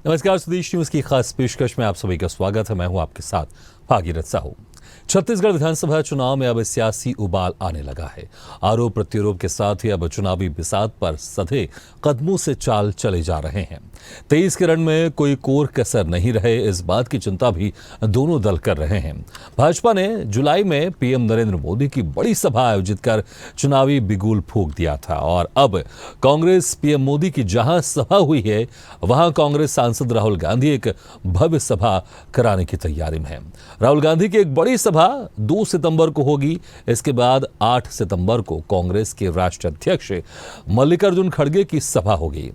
नमस्कार, स्वदेश न्यूज की खास पेशकश में आप सभी का स्वागत है। मैं हूं आपके साथ भागीरथ साहू। छत्तीसगढ़ विधानसभा चुनाव में अब सियासी उबाल आने लगा है। आरोप प्रत्यारोप के साथ ही अब चुनावी बिसात पर सधे कदमों से चाल चले जा रहे हैं। 23 के रण में कोई कोर कसर नहीं रहे, इस बात की चिंता भी दोनों दल कर रहे हैं। भाजपा ने जुलाई में पीएम नरेंद्र मोदी की बड़ी सभा आयोजित कर चुनावी बिगुल फूंक दिया था और अब कांग्रेस पीएम मोदी की जहां सभा हुई है वहां कांग्रेस सांसद राहुल गांधी एक भव्य सभा कराने की तैयारी में है। राहुल गांधी की एक बड़ी सभा 2 सितंबर को होगी। इसके बाद 8 सितंबर को कांग्रेस के राष्ट्रीय अध्यक्ष मल्लिकार्जुन खड़गे की सभा होगी।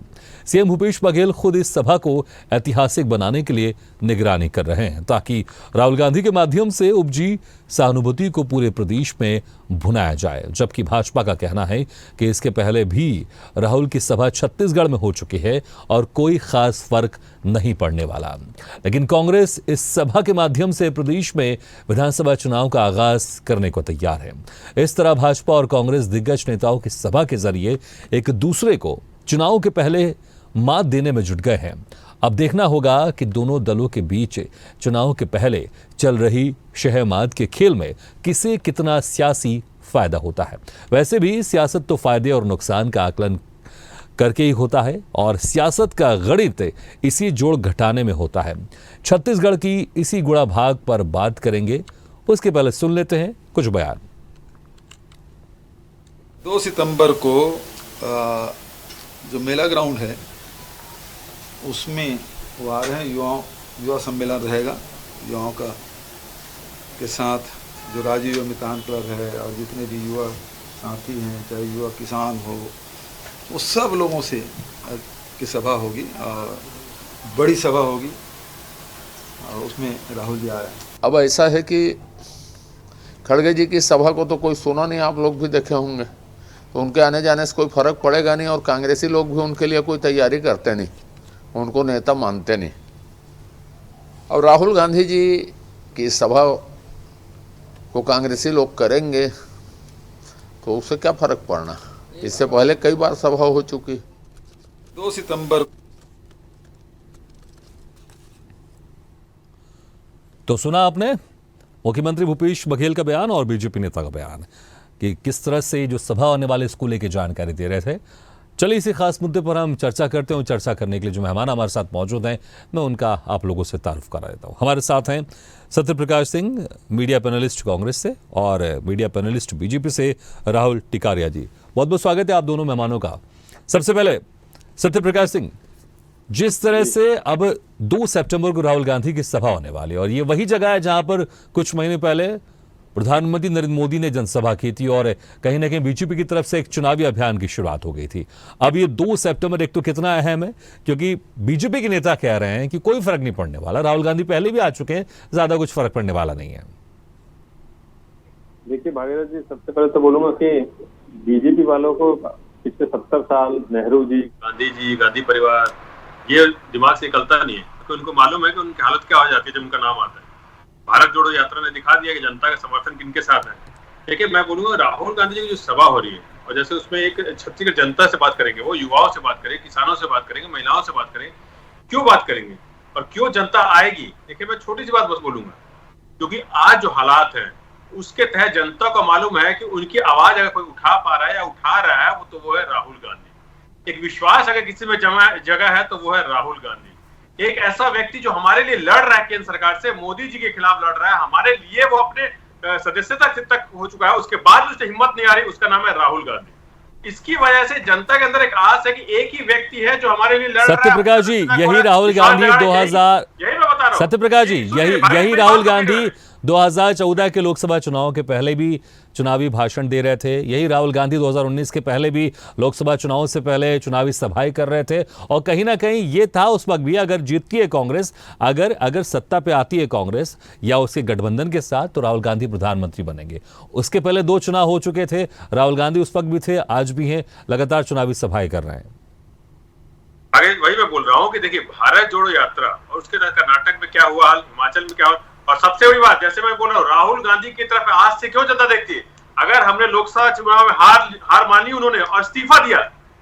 सीएम भूपेश बघेल खुद इस सभा को ऐतिहासिक बनाने के लिए निगरानी कर रहे हैं ताकि राहुल गांधी के माध्यम से उपजी सहानुभूति को पूरे प्रदेश में भुनाया जाए। जबकि भाजपा का कहना है कि इसके पहले भी राहुल की सभा छत्तीसगढ़ में हो चुकी है और कोई खास फर्क नहीं पड़ने वाला। लेकिन कांग्रेस इस सभा के माध्यम से प्रदेश में विधानसभा चुनाव का आगाज करने को तैयार है। इस तरह भाजपा और कांग्रेस दिग्गज नेताओं की सभा के जरिए एक दूसरे को चुनाव के पहले मात देने में जुट गए हैं। अब देखना होगा कि दोनों दलों के बीच चुनाव के पहले चल रही शहमात के खेल में किसे कितना सियासी फायदा होता है। वैसे भी सियासत तो फायदे और नुकसान का आकलन करके ही होता है और सियासत का गणित इसी जोड़ घटाने में होता है। छत्तीसगढ़ की इसी गुणा भाग पर बात करेंगे, उसके पहले सुन लेते हैं कुछ बयान। 2 सितंबर को जो मेला ग्राउंड है उसमें वो आ रहे हैं। युवा सम्मेलन रहेगा। युवाओं का के साथ जो राजीव युवा मितान क्लब है और जितने भी युवा साथी हैं, चाहे युवा किसान हो, वो सब लोगों से की सभा होगी और बड़ी सभा होगी और उसमें राहुल जी आ रहे हैं। अब ऐसा है कि खड़गे जी की सभा को तो कोई सुना नहीं, आप लोग भी देखे होंगे, तो उनके आने जाने से कोई फर्क पड़ेगा नहीं और कांग्रेसी लोग भी उनके लिए कोई तैयारी करते नहीं, उनको नेता मानते नहीं। और राहुल गांधी जी की सभा को कांग्रेसी लोग करेंगे तो उससे क्या फर्क पड़ना, इससे पहले कई बार सभा हो चुकी। 2 सितंबर तो सुना आपने मुख्यमंत्री भूपेश बघेल का बयान और बीजेपी नेता का बयान कि किस तरह से जो सभा होने वाले इसको लेकर जानकारी दे रहे थे। चलिए इसी खास मुद्दे पर हम चर्चा करते हैं। चर्चा करने के लिए जो मेहमान हमारे साथ मौजूद हैं मैं उनका आप लोगों से तारुफ करा देता हूं। हमारे साथ हैं सत्य प्रकाश सिंह, मीडिया पैनलिस्ट कांग्रेस से, और मीडिया पैनलिस्ट बीजेपी से राहुल टिकारिया जी। बहुत बहुत स्वागत है आप दोनों मेहमानों का। सबसे पहले सत्य प्रकाश सिंह, जिस तरह से अब 2 सितंबर को राहुल गांधी की सभा होने वाली है और ये वही जगह है जहां पर कुछ महीने पहले प्रधानमंत्री नरेंद्र मोदी ने जनसभा की थी और कहीं ना कहीं बीजेपी की तरफ से एक चुनावी अभियान की शुरुआत हो गई थी। अब ये 2 सितंबर एक तो कितना अहम है क्योंकि बीजेपी के नेता कह रहे हैं कि कोई फर्क नहीं पड़ने वाला, राहुल गांधी पहले भी आ चुके हैं, ज्यादा कुछ फर्क पड़ने वाला नहीं है। देखिए भागीरथ जी, सबसे पहले तो बोलूंगा कि बीजेपी वालों को पिछले 70 साल नेहरू जी, गांधी जी, गांधी परिवार, ये दिमाग से निकलता नहीं है क्योंकि उनको मालूम है कि उनकी हालत क्या हो जाती है जब उनका नाम आता है। भारत जोड़ो यात्रा ने दिखा दिया कि जनता का समर्थन किनके साथ है। देखिए, मैं बोलूंगा राहुल गांधी जी की जो सभा हो रही है और जैसे उसमें एक छत्तीसगढ़ जनता से बात करेंगे, वो युवाओं से बात करेंगे, किसानों से बात करेंगे, महिलाओं से बात करेंगे, क्यों बात करेंगे और क्यों जनता आएगी। देखिए, मैं छोटी सी बात बस बोलूंगा, क्योंकि आज जो हालात है उसके तहत जनता को मालूम है कि उनकी आवाज अगर कोई उठा पा रहा है या उठा रहा है वो है राहुल गांधी। एक विश्वास अगर किसी में जगह है तो वो है राहुल गांधी। एक ऐसा व्यक्ति जो हमारे लिए लड़ रहा है केंद्र सरकार से, मोदी जी के खिलाफ लड़ रहा है, हमारे लिए वो अपने सदस्यता तक हो चुका है, उसके बाद उससे हिम्मत नहीं आ रही, उसका नाम है राहुल गांधी। इसकी वजह से जनता के अंदर एक आस है कि एक ही व्यक्ति है जो हमारे लिए लड़ रहा है। सत्य प्रकाश जी, यही राहुल गांधी 2000 यही मैं बता रहा हूं। सत्य प्रकाश जी, यही राहुल गांधी 2014 के लोकसभा चुनाव के पहले भी चुनावी भाषण दे रहे थे। यही राहुल गांधी 2019 के पहले भी लोकसभा चुनाव से पहले चुनावी सभाएं कर रहे थे और कहीं ना कहीं ये था उस वक्त भी, अगर जीतती है कांग्रेस, अगर सत्ता पे आती है कांग्रेस या उसके गठबंधन के साथ, तो राहुल गांधी प्रधानमंत्री बनेंगे। उसके पहले 2 चुनाव हो चुके थे, राहुल गांधी उस वक्त भी थे, आज भी हैं, लगातार चुनावी सभाएं कर रहे हैं। आगे वही मैं बोल रहा हूँ कि देखिए, भारत जोड़ो यात्रा और उसके तहत कर्नाटक में क्या हुआ, हिमाचल में क्या हुआ, और सबसे बड़ी बात, जैसे मैं बोल रहा हूँ, राहुल गांधी की तरफ आज से क्यों जनता देखती है। अगर हमने लोकसभा चुनाव में हार मानी उन्होंने और इस्तीफा दिया,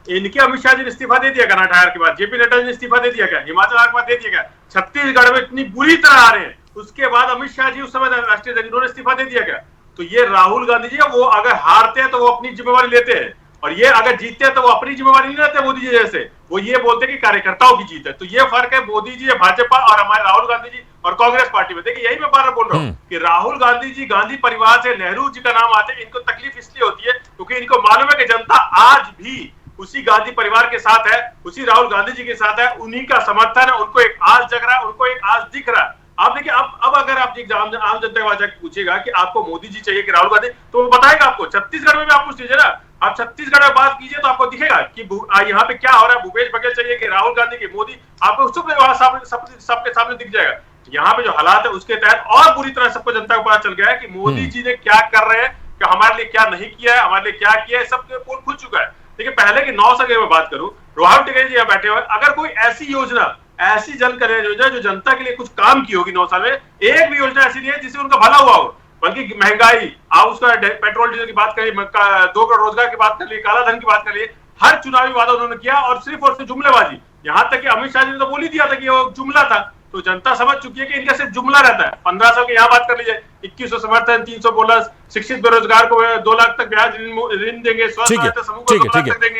इनके अमित शाह जी ने इस्तीफा दे दिया कर्नाटक हार के बाद, जेपी नड्डा जी ने इस्तीफा दे दिया क्या, हिमाचल हार के बाद दे दिया क्या, छत्तीसगढ़ में इतनी बुरी तरह आ रहे हैं, उसके बाद अमित शाह जी उस समय राष्ट्रीय अध्यक्ष उन्होंने इस्तीफा दे दिया क्या। तो ये राहुल गांधी जी वो अगर हारते हैं तो वो अपनी जिम्मेवारी लेते हैं, और ये अगर जीतते हैं तो वो अपनी जिम्मेवारी नहीं लेते मोदी जी जैसे, वो ये बोलते हैं कि कार्यकर्ताओं की जीत है। तो ये फर्क है मोदी जी, भाजपा और हमारे राहुल गांधी जी और कांग्रेस पार्टी में। देखिए यही मैं बार बार बोल रहा हूँ कि राहुल गांधी जी गांधी परिवार से, नेहरू जी का नाम आते हैं, इनको तकलीफ इसलिए होती है क्योंकि इनको मालूम है कि जनता आज भी उसी गांधी परिवार के साथ है, उसी राहुल गांधी जी के साथ है, उन्हीं का समर्थन है, उनको एक आज जग रहा है, उनको एक आज दिख रहा है। आप देखिए अब अगर आप आम जनता के जाकर पूछेगा कि आपको मोदी जी चाहिए कि राहुल गांधी, तो वो बताएगा आपको। छत्तीसगढ़ में भी आप पूछ लीजिए ना, आप छत्तीसगढ़ में बात कीजिए तो आपको दिखेगा कि यहाँ पे क्या हो रहा है, भूपेश बघेल चाहिए कि राहुल गांधी की मोदी, आपको सबके सामने दिख जाएगा। यहाँ पे जो हालात है उसके तहत और बुरी तरह सबको जनता को पता चल गया है कि मोदी जी ने क्या कर रहे हैं, कि हमारे लिए क्या नहीं किया है, हमारे लिए क्या किया है, सब पोल खुल चुका है। देखिए पहले के 9 साल की मैं बात करूं, रोहन टिकैत जी यहाँ बैठे हुए, अगर कोई ऐसी योजना, ऐसी जन कल्याण योजना जो जनता के लिए कुछ काम की होगी 9 साल में, एक भी योजना ऐसी नहीं है जिससे उनका भला हुआ हो। बल्कि महंगाई, आप उसका पेट्रोल डीजल की बात करिए, 2 करोड़ रोजगार की बात कर लिए, काला धन की बात कर लिए, हर चुनावी वादा उन्होंने किया, और सिर्फ जुमलेबाजी। यहाँ तक कि अमित शाह जी ने तो बोल ही दिया था कि वो जुमला था। तो जनता समझ चुकी है कि इनका सिर्फ जुमला रहता है। 15 साल के यहाँ बात कर लीजिए, 2100 समर्थन, 300 बोनस, शिक्षित बेरोजगार को 2 लाख तक ब्याज ऋण देंगे, ठीक है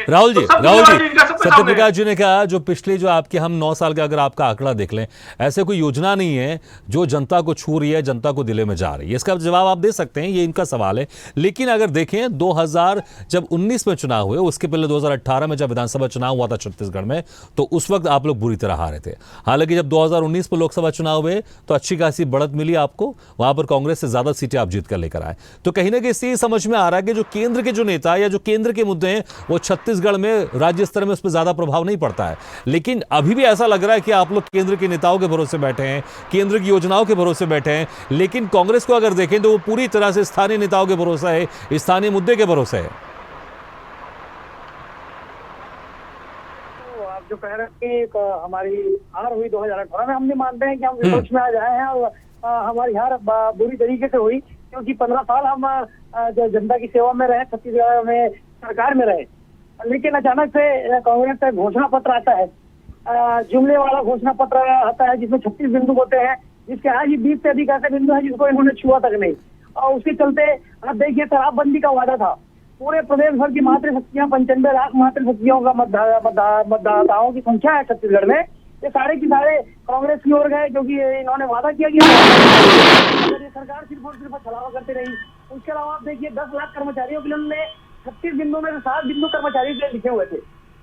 राहुल जी, सत्यप्रकाश जी ने कहा जो पिछले जो आपके हम 9 साल का अगर आपका आंकड़ा देख लें, ऐसे कोई योजना नहीं है जो जनता को छू रही है, जनता को दिले में जा रही है। इसका जवाब आप दे सकते हैं, ये इनका सवाल है। लेकिन अगर देखें 2019 में चुनाव हुए, उसके पहले 2018 में जब विधानसभा चुनाव हुआ था छत्तीसगढ़ में, तो उस वक्त आप लोग बुरी तरह हारे थे। हालांकि जब 2019 में लोकसभा चुनाव हुए तो अच्छी खासी बढ़त मिली आपको, वहां पर कांग्रेस से ज्यादा सीटें आप जीत कर लेकर आए। तो कहीं ना कहीं इससे समझ में आ रहा है कि जो केंद्र के जो नेता या जो केंद्र के मुद्दे हैं वो छत्तीसगढ़ में राज्य स्तर में उस पर ज्यादा प्रभाव नहीं पड़ता है। लेकिन अभी भी ऐसा लग रहा है कि आप लोग केंद्र के नेताओं के भरोसे बैठे हैं, केंद्र की योजनाओं के भरोसे बैठे हैं। लेकिन कांग्रेस को अगर देखें तो वो पूरी तरह से स्थानीय नेताओं के भरोसा है, स्थानीय मुद्दे के भरोसे है। जो कह रहे हैं कि हमारी हार हुई 2018 में, हम नहीं मानते हैं कि हम विपक्ष में आ जाए हैं और हमारी हार बुरी तरीके से हुई, क्योंकि 15 साल हम जनता की सेवा में रहे, छत्तीसगढ़ में सरकार में रहे। लेकिन अचानक से कांग्रेस का घोषणा पत्र आता है, जुमले वाला घोषणा पत्र आता है जिसमें 36 बिंदु होते हैं, जिसके आज 20 से अधिक ऐसे बिंदु हैं जिसको इन्होंने छुआ तक नहीं। और उसके चलते अब देखिए शराबबंदी का वादा था, पूरे प्रदेश भर की मातृशक्तियां, 95 लाख मातृशक्तियों का मतदाताओं की संख्या है छत्तीसगढ़ में, ये सारे के सारे कांग्रेस की ओर गए, क्योंकि इन्होंने वादा किया कि सरकार सिर्फ और सिर्फ छलावा करती रही। उसके अलावा आप देखिए 10 लाख कर्मचारियों के लिए उन्होंने 36 बिंदु में से 7 बिंदु कर्मचारियों के लिए लिखे हुए थे,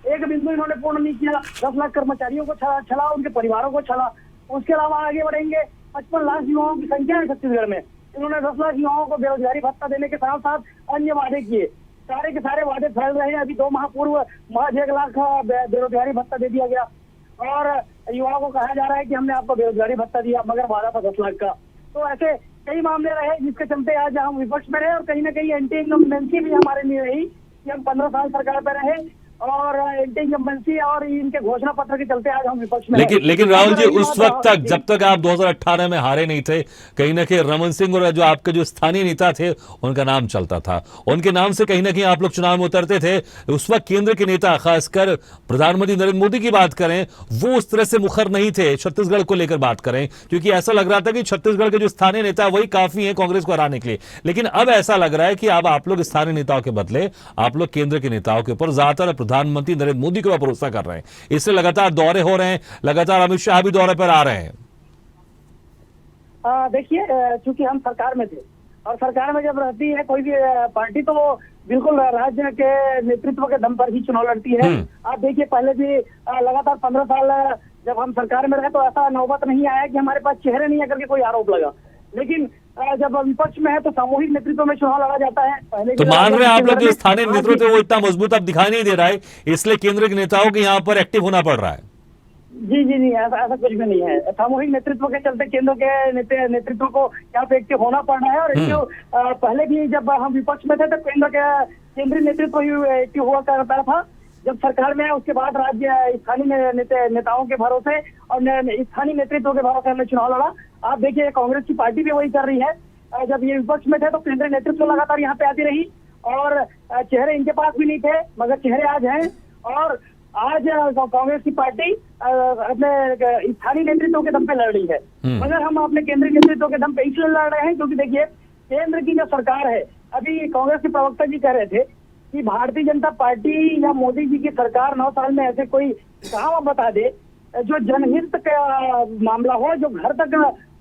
एक बिंदु इन्होंने पूर्ण नहीं किया। 10 लाख कर्मचारियों को छला, उनके परिवारों को छला। उसके अलावा आगे बढ़ेंगे, 55 लाख युवाओं की संख्या है छत्तीसगढ़ में, इन्होंने 10 लाख युवाओं को बेरोजगारी भत्ता देने के साथ साथ अन्य वादे किए, सारे के सारे वादे फैल रहे हैं। अभी 2 माह पूर्व महज 1 लाख बेरोजगारी भत्ता दे दिया गया, और युवाओं को कहा जा रहा है कि हमने आपको बेरोजगारी भत्ता दिया, मगर वादा था 10 लाख का। तो ऐसे कई मामले रहे जिसके चलते आज हम विपक्ष में रहे, और कहीं ना कहीं एंटी इनकम्बेंसी भी हमारे लिए रही कि हम 15 साल सरकार पर रहे, और एंटी इनकम्बेंसी और इनके घोषणा पत्र के चलते आज हम विपक्ष में। लेकिन राहुल जी, उस वक्त तक जब तक आप 2018 में हारे नहीं थे, कहीं ना कहीं रमन सिंह और जो आपके जो स्थानीय नेता थे उनका नाम चलता था, उनके नाम से कहीं ना कहीं आप लोग चुनाव में उतरते थे। उस वक्त केंद्र के नेता, खासकर प्रधानमंत्री नरेंद्र मोदी की बात करें, वो उस तरह से मुखर नहीं थे छत्तीसगढ़ को लेकर बात करें, क्योंकि ऐसा लग रहा था कि छत्तीसगढ़ के जो स्थानीय नेता वही काफी है कांग्रेस को हराने के लिए। लेकिन अब ऐसा लग रहा है कि अब आप लोग स्थानीय नेताओं के बदले आप लोग केंद्र के नेताओं के ऊपर, ज्यादातर प्रधानमंत्री नरेंद्र मोदी को भरोसा कर रहे हैं, इसलिए लगातार दौरे हो रहे हैं, लगातार अमित शाह भी दौरे पर आ रहे हैं। देखिए, चूंकि हम सरकार में थे, और सरकार में जब रहती है कोई भी पार्टी, तो वो बिल्कुल राज्य के नेतृत्व के दम पर ही चुनाव लड़ती है। आप देखिए, पहले भी लगातार 15 साल जब हम सरकार में रहे तो ऐसा नौबत नहीं आया कि हमारे पास चेहरे नहीं है करके कोई आरोप लगा। लेकिन जब विपक्ष में है तो सामूहिक नेतृत्व में चुनाव लड़ा जाता है। पहले तो मान रहे हैं आप लोग जो स्थानीय नेतृत्व वो इतना मजबूत अब दिखाई नहीं दे रहा है, इसलिए केंद्र के नेताओं को यहाँ पर एक्टिव होना पड़ रहा है। जी जी नहीं, ऐसा कुछ भी नहीं है। सामूहिक नेतृत्व के चलते केंद्र के नेतृत्व को यहाँ पे एक्टिव होना पड़ रहा है। और पहले भी जब हम विपक्ष में थे तो केंद्रीय नेतृत्व ही एक्टिव हुआ करता था। जब सरकार में है उसके बाद राज्य स्थानीय नेताओं के भरोसे और स्थानीय नेतृत्व के भरोसे हमने चुनाव लड़ा। आप देखिए, कांग्रेस की पार्टी भी वही कर रही है। जब ये विपक्ष में थे तो केंद्रीय नेतृत्व लगातार यहाँ पे आती रही, और चेहरे इनके पास भी नहीं थे, मगर चेहरे आज हैं। और आज कांग्रेस की पार्टी अपने स्थानीय नेतृत्व के दम पे लड़ रही है, मगर हम अपने केंद्रीय नेतृत्व के दम पे इसलिए लड़ रहे हैं क्योंकि देखिए केंद्र की जो सरकार है, अभी कांग्रेस के प्रवक्ता जी कह रहे थे कि भारतीय जनता पार्टी या मोदी जी की सरकार 9 साल में ऐसे कोई काम बता दे जो जनहित का मामला हो, जो घर तक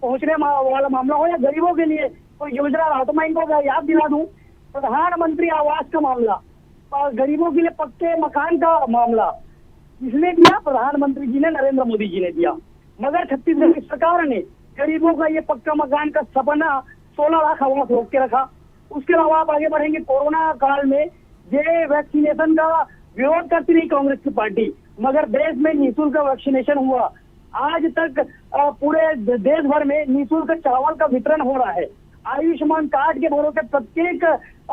पहुंचने वाला मामला हो, या गरीबों के लिए कोई योजना रहा। तो मैं इनको याद दिला दूं, प्रधानमंत्री आवास का मामला, गरीबों के लिए पक्के मकान का मामला किसने दिया? प्रधानमंत्री जी ने, नरेंद्र मोदी जी ने दिया। मगर छत्तीसगढ़ की सरकार ने गरीबों का ये पक्का मकान का सपना 16 लाख आवास रोक के रखा। उसके अलावा आप आगे बढ़ेंगे, कोरोना काल में ये वैक्सीनेशन का विरोध करती रही कांग्रेस की पार्टी, मगर देश में निःशुल्क वैक्सीनेशन हुआ। आज तक पूरे देश भर में निःशुल्क चावल का वितरण हो रहा है। आयुष्मान कार्ड के भरोसे प्रत्येक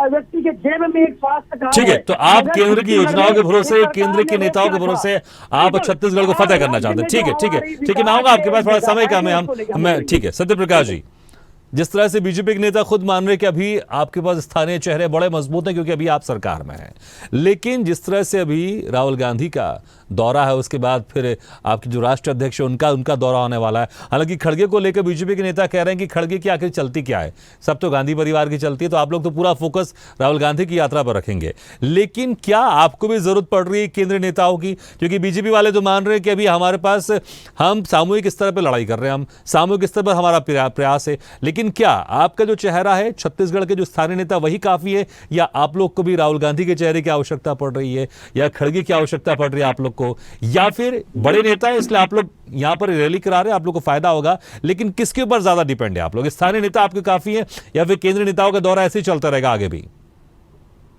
व्यक्ति के जेब में एक स्वास्थ्य कार्ड ठीक है, तो आप केंद्र की योजनाओं के भरोसे, केंद्र के नेताओं के भरोसे आप छत्तीसगढ़ को फतेह करना चाहते हैं। ठीक है, ठीक है, ठीक है, मैं आऊंगा आपके पास, थोड़ा समय कम है। मैं ठीक है, सत्यप्रकाश जी, जिस तरह से बीजेपी के नेता खुद मान रहे कि अभी आपके पास स्थानीय चेहरे बड़े मजबूत हैं क्योंकि अभी आप सरकार में हैं, लेकिन जिस तरह से अभी राहुल गांधी का दौरा है, उसके बाद फिर आपके जो राष्ट्रीय अध्यक्ष है उनका दौरा होने वाला है। हालांकि खड़गे को लेकर बीजेपी के नेता कह रहे हैं कि खड़गे की आखिर चलती क्या है, सब तो गांधी परिवार की चलती है, तो आप लोग तो पूरा फोकस राहुल गांधी की यात्रा पर रखेंगे। लेकिन क्या आपको भी जरूरत पड़ रही है केंद्रीय नेताओं की? क्योंकि बीजेपी वाले तो मान रहे हैं कि अभी हमारे पास, हम सामूहिक स्तर पर लड़ाई कर रहे हैं, हम सामूहिक स्तर पर हमारा प्रयास है, लेकिन क्या आपका जो चेहरा है छत्तीसगढ़ के जो स्थानीय नेता वही काफी है, या आप लोग को भी राहुल गांधी के चेहरे की आवश्यकता पड़ रही है, या खड़गे की आवश्यकता पड़ रही है आप लोग को, या फिर बड़े नेता है इसलिए आप लोग यहां पर रैली करा रहे हैं, आप लोग को फायदा होगा, लेकिन किसके ऊपर ज्यादा डिपेंड है आप लोग? स्थानीय नेता आपके काफी है या फिर केंद्रीय नेताओं का दौरा ऐसे ही चलता रहेगा आगे भी?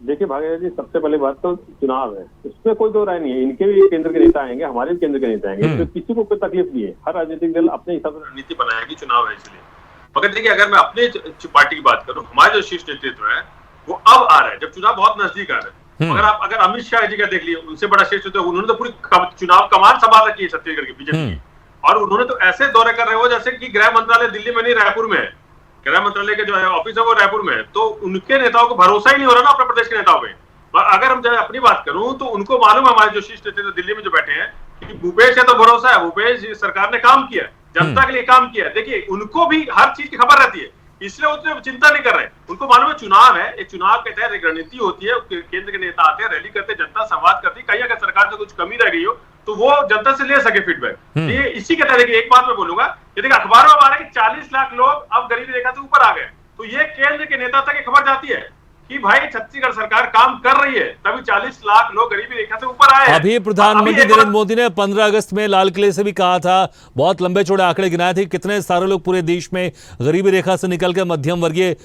देखिए भागीरथ जी, सबसे पहले बात तो चुनाव है, इसमें कोई दो राय नहीं है। इनके भी केंद्र के नेता आएंगे, हमारे भी केंद्र के नेता आएंगे, तो किसी को कोई तकलीफ नहीं है। हर राजनीतिक दल अपने हिसाब से रणनीति बनाएगी, चुनाव है इसलिए। मगर देखिए, अगर मैं अपने पार्टी की बात करूं, हमारा जो शीर्ष नेतृत्व है वो अब आ रहा है जब चुनाव बहुत नजदीक आ रहा है। अगर अमित शाह जी का देख लिए, उनसे बड़ा शीर्ष नेतृत्व, उन्होंने तो पूरी चुनाव कमान संभाल रखी है छत्तीसगढ़ की बीजेपी की, और उन्होंने तो ऐसे दौरे कर रहे हो जैसे कि गृह मंत्रालय दिल्ली में नहीं, रायपुर में है। गृह मंत्रालय के जो ऑफिस है वो रायपुर में है, तो उनके नेताओं को भरोसा ही नहीं हो रहा ना अपने प्रदेश के नेताओं पे। अगर हम अपनी बात करूं तो उनको मालूम है, हमारे जो शीर्ष नेतृत्व दिल्ली में जो बैठे हैं, कि भूपेश है तो भरोसा है, भूपेश सरकार ने काम किया, जनता के लिए काम किया। देखिए, उनको भी हर चीज की खबर रहती है, इसलिए उतने चिंता नहीं कर रहे। उनको मालूम है चुनाव है, एक चुनाव के तहत एक रणनीति होती है, केंद्र के नेता आते हैं, रैली करते हैं, जनता संवाद करती है, कहीं अगर सरकार से कुछ कमी रह गई हो तो वो जनता से ले सके फीडबैक। ये इसी के तहत एक बात मैं बोलूंगा, ये देखिए अखबारों में आ रहा है कि 40 लाख लोग अब गरीबी रेखा से ऊपर आ गए, तो ये केंद्र के नेता तक खबर जाती है कि भाई छत्तीसगढ़ सरकार काम कर रही है, तभी 40 लाख लोग गरीबी रेखा से ऊपर आए हैं। अभी प्रधानमंत्री नरेंद्र मोदी ने 15 अगस्त में लाल किले से भी कहा था, बहुत लंबे चौड़े आंकड़े गिनाए थे, कितने सारे लोग पूरे देश में गरीबी रेखा से निकलकर मध्यम वर्गीय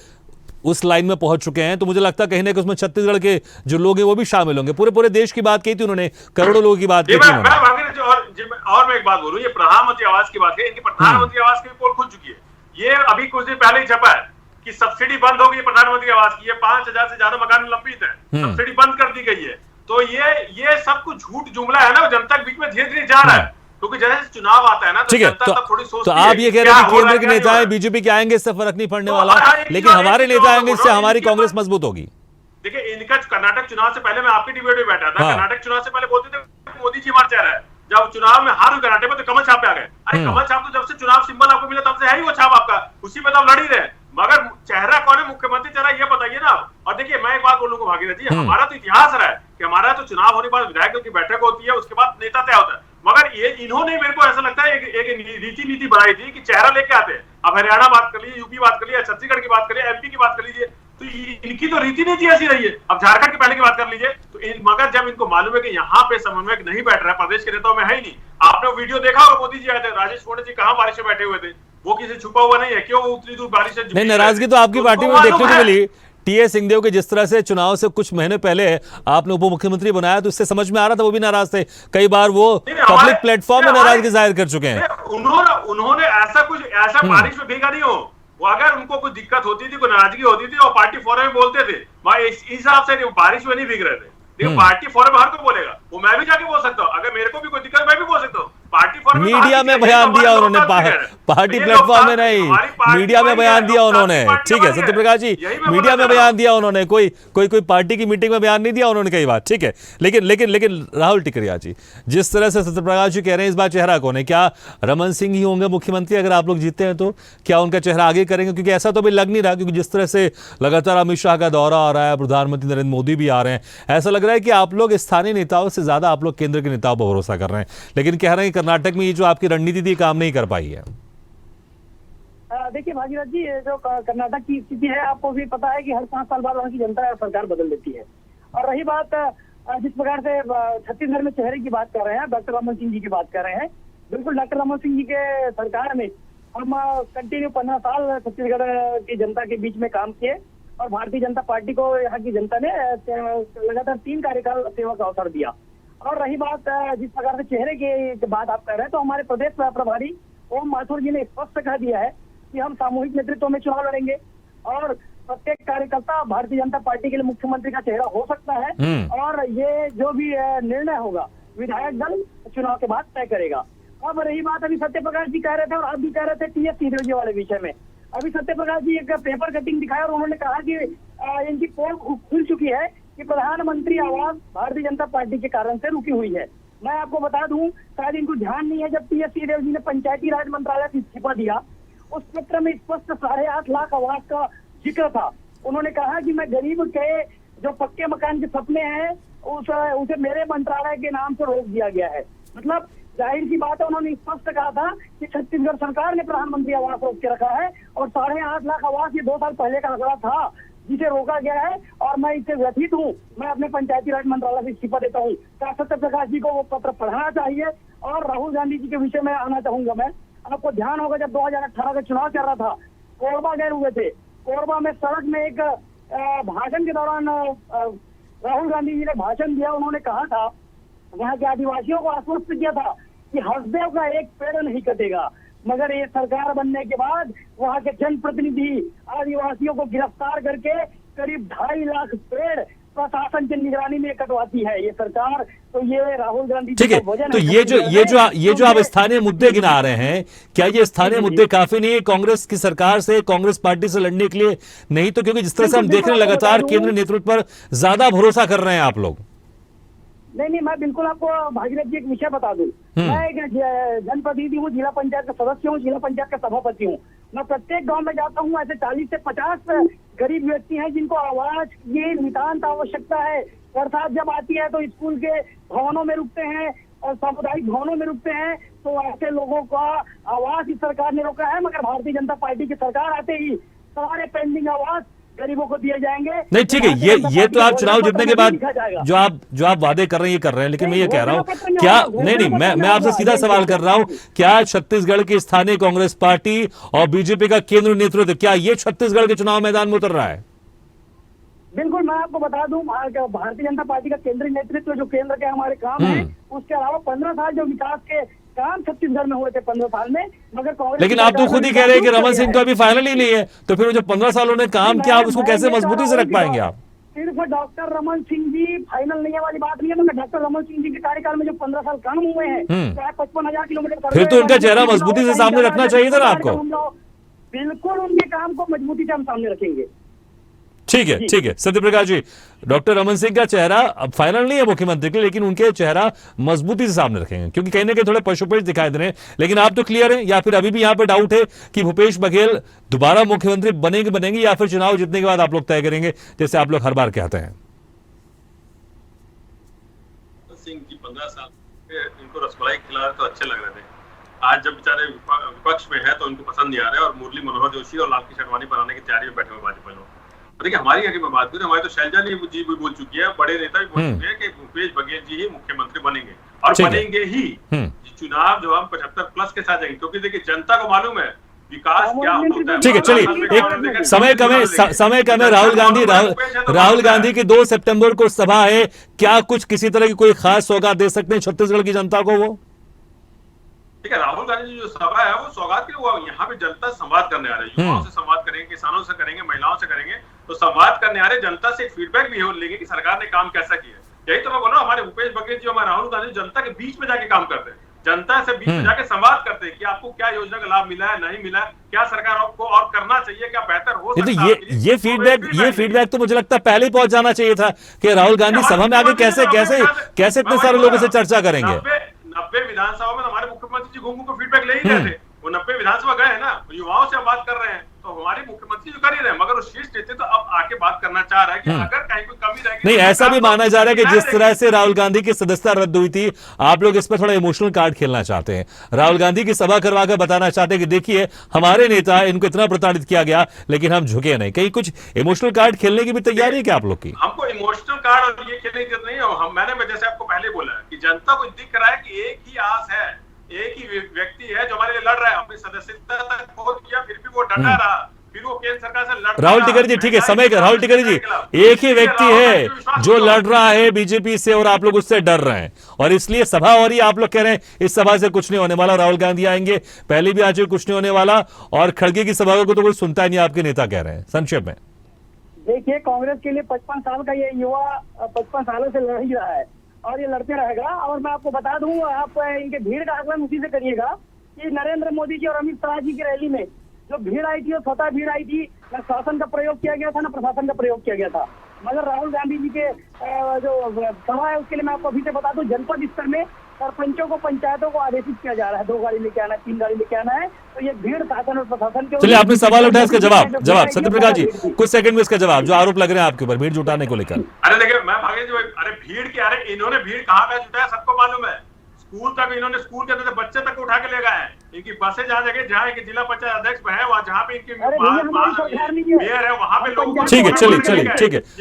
उस लाइन में पहुंच चुके हैं। तो मुझे लगता है कहीं ना कहीं उसमें छत्तीसगढ़ के जो लोग हैं वो भी शामिल होंगे। पूरे देश की बात की थी उन्होंने, करोड़ों लोगों की बात की थी। और मैं एक बात बोलूं, ये प्रधानमंत्री आवास की बात है, इनकी प्रधानमंत्री आवास की पोल खुल चुकी है। ये अभी कुछ दिन पहले ही छपा है कि सब्सिडी बंद हो गई प्रधानमंत्री आवास की, 5000 से ज्यादा मकान लंबित है, सब्सिडी बंद कर दी गई है। तो ये सब कुछ झूठ जुमला है ना, वो जनता के बीच में धीरे धीरे जा रहा है, क्योंकि जैसे चुनाव आता है ना तो जनता तब थोड़ी सोचती है। तो आप ये कह रहे हैं कि केंद्र के नेता है, बीजेपी के आएंगे इससे फर्क नहीं पड़ने वाला, लेकिन हमारे नेता आएंगे इससे हमारी कांग्रेस मजबूत होगी। देखिए, इनका कर्नाटक चुनाव से पहले मैं आपकी डिबेट में बैठा था, कर्नाटक चुनाव से पहले बोलते थे मोदी जी हमारा चेहरा है, जब चुनाव में हार हुई कर्नाटक में तो कमल छाप पे आ गए। अरे कमल छाप तो जब से चुनाव सिंबल आपको मिला तब से है ही वो छाप आपका, उसी में तो आप लड़ ही रहे। मगर चेहरा कौन है, मुख्यमंत्री चेहरा, ये बताइए ना। और देखिए, मैं एक बात बोलूंगा भागीरथ जी, हमारा तो इतिहास रहा है कि हमारा तो चुनाव होने के बाद विधायकों की बैठक होती है, उसके बाद नेता तय होता है। मगर ये इन्होंने, मेरे को ऐसा लगता है, एक रीति नीति बनाई थी कि चेहरा लेके आते हैं। अब हरियाणा बात कर लीजिए, यूपी बात कर लीजिए, छत्तीसगढ़ की बात कर लीजिए, एमपी की बात कर लीजिए, तो इनकी तो रीति नीति ऐसी रही है। अब झारखंड के पहले की बात कर लीजिए, तो मगर जब इनको मालूम है कि यहाँ पे समन्वयक नहीं बैठ रहा है, प्रदेश के नेताओं में है ही नहीं। आपने वो वीडियो देखा होगा, मोदी जी आए थे, राजेश कोंडे जी कहाँ बारिश में बैठे हुए थे, वो किसी छुपा हुआ नहीं है, क्यों उतनी दूर बारिश है। नहीं, नाराजगी तो आपकी पार्टी में देखने को मिली। टीएस सिंहदेव के जिस तरह से चुनाव से कुछ महीने पहले आपने उप मुख्यमंत्री बनाया, तो इससे समझ में आ रहा था वो भी नाराज थे, कई बार वो पब्लिक प्लेटफॉर्म में नाराजगी जाहिर कर चुके हैं। उन्होंने ऐसा बारिश में भीगा नहीं हो, वो अगर उनको कोई दिक्कत होती थी, कोई नाराजगी होती थी, और पार्टी फोरम में बोलते थे, इस हिसाब से बारिश में नहीं भीग रहे थे। देखो, पार्टी फोरम हर कोई बोलेगा, वो मैं भी जाके बोल सकता हूँ, अगर मेरे को भी कोई दिक्कत मैं भी बोल सकता हूँ। पार्टी फॉर्म में मीडिया में बयान दिया उन्होंने, पार्टी प्लेटफॉर्म में नहीं, मीडिया में बयान दिया उन्होंने। ठीक है सत्य प्रकाश जी, मीडिया में बयान दिया उन्होंने, कोई पार्टी की मीटिंग में बयान नहीं दिया उन्होंने, कई बात। ठीक है, लेकिन राहुल टिकरिया जी, जिस तरह से सत्य प्रकाश जी कह रहे हैं, इस बार चेहरा कौन है? क्या रमन सिंह ही होंगे मुख्यमंत्री अगर आप लोग जीतते हैं तो? क्या उनका चेहरा आगे करेंगे? क्योंकि ऐसा तो अभी लग नहीं रहा, क्योंकि जिस तरह से लगातार अमित शाह का दौरा आ रहा है, प्रधानमंत्री नरेंद्र मोदी भी आ रहे हैं, ऐसा लग रहा है कि आप लोग स्थानीय नेताओं से ज्यादा आप लोग केंद्र के नेताओं पर भरोसा कर रहे हैं। लेकिन कह रहे हैं कि कर्नाटक में ये जो आपकी रणनीति थी काम नहीं कर पाई है। देखिए भागीरथ जी, जो कर्नाटक की स्थिति है आपको भी पता है कि हर 5 साल बाद वहाँ की जनता सरकार बदल देती है। और रही बात जिस प्रकार से छत्तीसगढ़ में चेहरे की बात कर रहे हैं, डॉक्टर रमन सिंह जी की बात कर रहे हैं, बिल्कुल डॉक्टर रमन सिंह जी के सरकार में हम कंटिन्यू 15 साल छत्तीसगढ़ की जनता के बीच में काम किए और भारतीय जनता पार्टी को यहाँ की जनता ने लगातार 3 कार्यकाल सेवा का अवसर दिया। और रही बात जिस प्रकार से चेहरे की बात आप कर रहे हैं, तो हमारे प्रदेश प्रभारी ओम माथुर जी ने स्पष्ट कह दिया है कि हम सामूहिक नेतृत्व में चुनाव लड़ेंगे और प्रत्येक कार्यकर्ता भारतीय जनता पार्टी के लिए मुख्यमंत्री का चेहरा हो सकता है और ये जो भी निर्णय होगा विधायक दल चुनाव के बाद तय करेगा। अब रही बात, अभी सत्य प्रकाश जी कह रहे थे और आप भी कह रहे थे टीएस सिंहदेव जी वाले विषय में। अभी सत्य प्रकाश जी एक पेपर कटिंग दिखाया और उन्होंने कहा कि इनकी पोल खुल चुकी है कि प्रधानमंत्री आवास भारतीय जनता पार्टी के कारण से रुकी हुई है। मैं आपको बता दूं, शायद इनको ध्यान नहीं है, जब टीएस सिंहदेव जी ने पंचायती राज मंत्रालय से इस्तीफा दिया, उस पत्र में स्पष्ट 8.5 लाख आवास का जिक्र था। उन्होंने कहा कि मैं गरीब के जो पक्के मकान के सपने हैं उसे मेरे मंत्रालय के नाम से रोक दिया गया है। मतलब जाहिर सी बात है, उन्होंने स्पष्ट कहा था कि छत्तीसगढ़ सरकार ने प्रधानमंत्री आवास रोक के रखा है और 8.5 लाख आवास ये 2 साल पहले का आंकड़ा था जिसे रोका गया है और मैं इससे व्यथित हूँ। मैं अपने पंचायती राज मंत्रालय से इस्तीफा देता हूँ। क्या सत्य प्रकाश जी को वो पत्र पढ़ना चाहिए? और राहुल गांधी जी के विषय में आना चाहूंगा मैं। आपको ध्यान होगा जब 2018 का चुनाव चल रहा था, कोरबा गए हुए थे। कोरबा में सड़क में एक भाषण के दौरान राहुल गांधी जी ने भाषण दिया। उन्होंने कहा था, वहाँ के आदिवासियों को आश्वस्त किया था कि हसदेव का एक पेड़ नहीं कटेगा। मगर ये सरकार बनने के बाद वहाँ के जनप्रतिनिधि आदिवासियों को गिरफ्तार करके करीब 2.5 लाख पेड़ प्रशासन की निगरानी में कटवाती है ये सरकार। तो ये राहुल गांधी। ठीक है, तो ये जो आप स्थानीय मुद्दे गिना रहे हैं, क्या ये स्थानीय मुद्दे काफी नहीं है कांग्रेस की सरकार से, कांग्रेस पार्टी से लड़ने के लिए? नहीं तो, क्योंकि जिस तरह से हम देख रहे हैं लगातार केंद्र नेतृत्व पर ज्यादा भरोसा कर रहे हैं आप लोग। नहीं, मैं बिल्कुल आपको भागीरथ जी एक विषय बता दूं। मैं एक जनप्रतिनिधि हूँ, जिला पंचायत का सदस्य हूँ, जिला पंचायत का सभापति हूँ। मैं प्रत्येक गांव में जाता हूँ, ऐसे 40 से 50 गरीब व्यक्ति हैं जिनको आवास की नितांत आवश्यकता है। बरसात जब आती है तो स्कूल के भवनों में रुकते हैं और सामुदायिक भवनों में रुकते हैं। तो ऐसे लोगों का आवास इस सरकार ने रोका है, मगर भारतीय जनता पार्टी की सरकार आते ही सारे पेंडिंग आवास गरीबों को दिए जाएंगे। नहीं ठीक है, ये तो आप चुनाव जीतने के बाद जो आप वादे कर रहे हैं ये कर रहे हैं, लेकिन मैं ये कह रहा हूँ क्या नहीं मैं आपसे सीधा सवाल कर रहा हूँ, क्या छत्तीसगढ़ की स्थानीय कांग्रेस पार्टी और बीजेपी का केंद्र नेतृत्व, क्या ये छत्तीसगढ़ के चुनाव मैदान में उतर रहा है? बिल्कुल, मैं आपको बता दूं, भारतीय जनता पार्टी का केंद्रीय नेतृत्व जो केंद्र के हमारे काम है, उसके अलावा 15 साल जो विकास के काम छत्तीसगढ़ में हुए थे 15 साल में, मगर कांग्रेस। लेकिन आप तो खुद ही कह रहे हैं कि रमन सिंह तो अभी फाइनल ही नहीं है, तो फिर जो 15 सालों ने काम किया आप उसको कैसे मजबूती से रख पाएंगे आप? सिर्फ डॉक्टर रमन सिंह जी फाइनल नहीं है वाली बात नहीं है, मगर डॉक्टर रमन सिंह जी के कार्यकाल में जो 15 साल काम हुए हैं, चाहे 55,000 किलोमीटर, फिर तो उनका चेहरा मजबूती से सामने रखना चाहिए था ना आपको। बिल्कुल उनके काम को मजबूती से हम सामने रखेंगे। ठीक है सत्य प्रकाश जी, डॉक्टर रमन सिंह का चेहरा अब फाइनल नहीं है मुख्यमंत्री के लिए, लेकिन उनके चेहरा मजबूती से सामने रखेंगे, क्योंकि कहीं ना कहीं थोड़े पशुपेश दिखाई दे रहे हैं। लेकिन आप तो क्लियर हैं, या फिर अभी भी यहाँ पे डाउट है कि भूपेश बघेल दोबारा मुख्यमंत्री बनेंगे या फिर चुनाव जीतने के बाद आप लोग तय करेंगे, जैसे आप लोग हर बार कहते हैं? सिंह जी 15 साल इनको रसमलाई खिला तो अच्छे लग रहे थे, आज जब बेचारे विपक्ष में है तो उनको पसंद नहीं आ रहा है और मुरली मनोहर जोशी और लाल कृष्ण आडवाणी बनाने की तैयारी में बैठे हुए भाजपा लोग। देखिए हमारी अगर मैं बात करूं, हमारी तो शैलजा जी भी बोल चुकी है, बड़े नेता भी बोल चुके हैं कि भूपेश बघेल जी ही मुख्यमंत्री बनेंगे और बनेंगे ही। चुनाव जो हम 75+ के साथ जाएंगे, क्योंकि देखिए जनता को मालूम है विकास क्या होता है। ठीक है, चलिए एक समय कम है। राहुल गांधी की 2 सितंबर को सभा है, क्या कुछ किसी तरह की कोई खास सौगात दे सकते हैं छत्तीसगढ़ की जनता को वो? ठीक है, राहुल गांधी जी जो सभा है वो सौगात के लिए, वो यहाँ पे जनता से संवाद करने आ रहे हैं, युवाओं से संवाद करेंगे, किसानों से करेंगे, महिलाओं से करेंगे, तो संवाद करने आ रहे, जनता से एक फीडबैक भी लेंगे कि सरकार ने काम कैसा किया। यही तो मैं बोल रहा हूँ, हमारे भूपेश बघेल जी, हमारे राहुल गांधी जनता के बीच में जाके काम करते हैं, जनता से बीच में जाके संवाद करते हैं कि आपको क्या योजना का लाभ मिला है, नहीं मिला है, क्या सरकार आपको और करना चाहिए, क्या बेहतर हो सकता है। ये फीडबैक तो मुझे लगता है पहले ही पहुंच जाना चाहिए था कि राहुल गांधी सभा में आगे कैसे कैसे कैसे इतने सारे लोगों से चर्चा करेंगे। 90 विधानसभा में हमारे मुख्यमंत्री जी घूम को फीडबैक ले ही रहे थे। वो 90 विधानसभा गए हैं ना, युवाओं से हम बात कर रहे हैं, तो हमारे मुख्यमंत्री जो कर ही रहे हैं, मगर वो शीर्ष नेतृत्व तो अब आके बात करना चाह रहा है कि अगर कहीं कोई कमी रहेगी। नहीं, ऐसा भी माना जा रहा है कि जिस तरह से राहुल गांधी की सदस्यता रद्द हुई थी, आप लोग इस पर थोड़ा इमोशनल कार्ड खेलना चाहते हैं। राहुल गांधी की सभा करवा कर बताना चाहते हैं कि देखिए हमारे नेता, इनको इतना प्रताड़ित किया गया लेकिन हम झुके नहीं। कहीं कुछ इमोशनल कार्ड खेलने की भी तैयारी है क्या आप लोग की? हमको इमोशनल कार्ड और ये खेलने की जरूरत नहीं है। मैंने जैसे आपको पहले बोला कि जनता को दिख रहा है कि एक ही आस है, एक ही व्यक्ति है जो हमारे लिए लड़ रहा है। अपनी सदस्यता तक खो दिया, फिर भी वो डटा रहा, फिर वो केंद्र सरकार से लड़। राहुल टिकैत जी, ठीक है, समय का राहुल टिकैत जी, एक ही व्यक्ति है जो लड़ रहा है बीजेपी से और आप लोग उससे डर रहे हैं, और इसलिए सभा हो रही है, आप लोग कह रहे हैं इस सभा से कुछ नहीं होने वाला, राहुल गांधी आएंगे, पहले भी आज कुछ नहीं होने वाला, और खड़गे की सभा को तो कोई सुनता ही नहीं, आपके नेता कह रहे हैं। संक्षेप में देखिए, कांग्रेस के लिए 55 साल का ये युवा 55 सालों से लड़ ही रहा है और ये लड़ते रहेगा। और मैं आपको बता दूं, आप इनके भीड़ का आकलन उसी से करिएगा कि नरेंद्र मोदी जी और अमित शाह जी की रैली में जो भीड़ आई थी वो स्वतः भीड़ आई थी, न शासन का प्रयोग किया गया था न प्रशासन का प्रयोग किया गया था। मगर राहुल गांधी जी के जो सभा है उसके लिए मैं आपको अभी से बता दूं, जनपद स्तर में सरपंचों को, पंचायतों को आदेशित किया जा रहा है 2 गाड़ी लेके आना है, 3 गाड़ी लेके आना है। तो ये भीड़ शासन और प्रशासन के। चलिए, आपने सवाल उठाया, इसका जवाब सत्यप्रकाश जी कुछ सेकंड में इसका जवाब, जो आरोप लग रहे हैं आपके ऊपर भीड़ जुटाने को लेकर। अरे देखिए, मैं भागे जो अरे भीड़ की, अरे इन्होंने भीड़ कहाँ पे जुटाया सबको मालूम है। स्कूल तक इन्होंने, स्कूल के अंदर बच्चे तक उठा के ले गए हैं। इनकी बसें जहाँ जगह, जहाँ इनके जिला पंचायत अध्यक्ष है, वहाँ जहाँ पे इनकी मेयर है वहाँ पे लोग। ठीक है, चलिए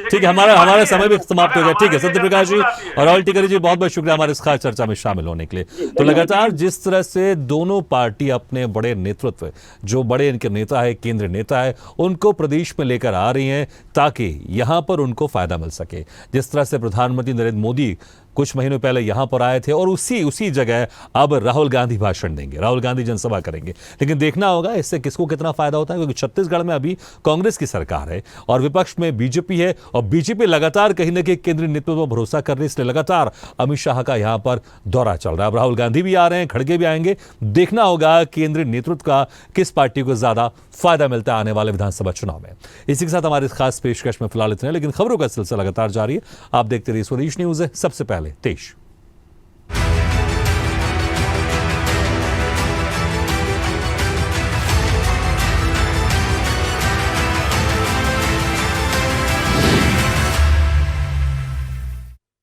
ठीक है, हमारा समय भी समाप्त हो गया। ठीक है, सत्यप्रकाश जी और राहुल टिकैत जी, बहुत बहुत शुक्रिया हमारे इस खास चर्चा में शामिल होने के लिए। तो लगातार जिस तरह से दोनों पार्टी अपने बड़े नेतृत्व, जो बड़े इनके नेता है, केंद्रीय नेता है, उनको प्रदेश में लेकर आ रही हैं ताकि यहां पर उनको फायदा मिल सके। जिस तरह से प्रधानमंत्री नरेंद्र मोदी कुछ महीनों पहले यहां पर आए थे और उसी जगह अब राहुल गांधी भाषण देंगे, राहुल गांधी जनसभा करेंगे। लेकिन देखना होगा इससे किसको कितना फायदा होता है, क्योंकि छत्तीसगढ़ में अभी कांग्रेस की सरकार है और विपक्ष में बीजेपी है, और बीजेपी लगातार कहीं ना कहीं केंद्रीय नेतृत्व पर भरोसा कर रही है, इसलिए लगातार अमित शाह का यहां पर दौरा चल रहा है। अब राहुल गांधी भी आ रहे हैं, खड़गे भी आएंगे। देखना होगा केंद्रीय नेतृत्व का किस पार्टी को ज्यादा फायदा मिलता है आने वाले विधानसभा चुनाव में। इसी के साथ हमारी इस खास पेशकश में फिलहाल इतने, लेकिन खबरों का सिलसिला लगातार जारी है। आप देखते रहिए स्वदेश न्यूज़, सबसे पहले देश।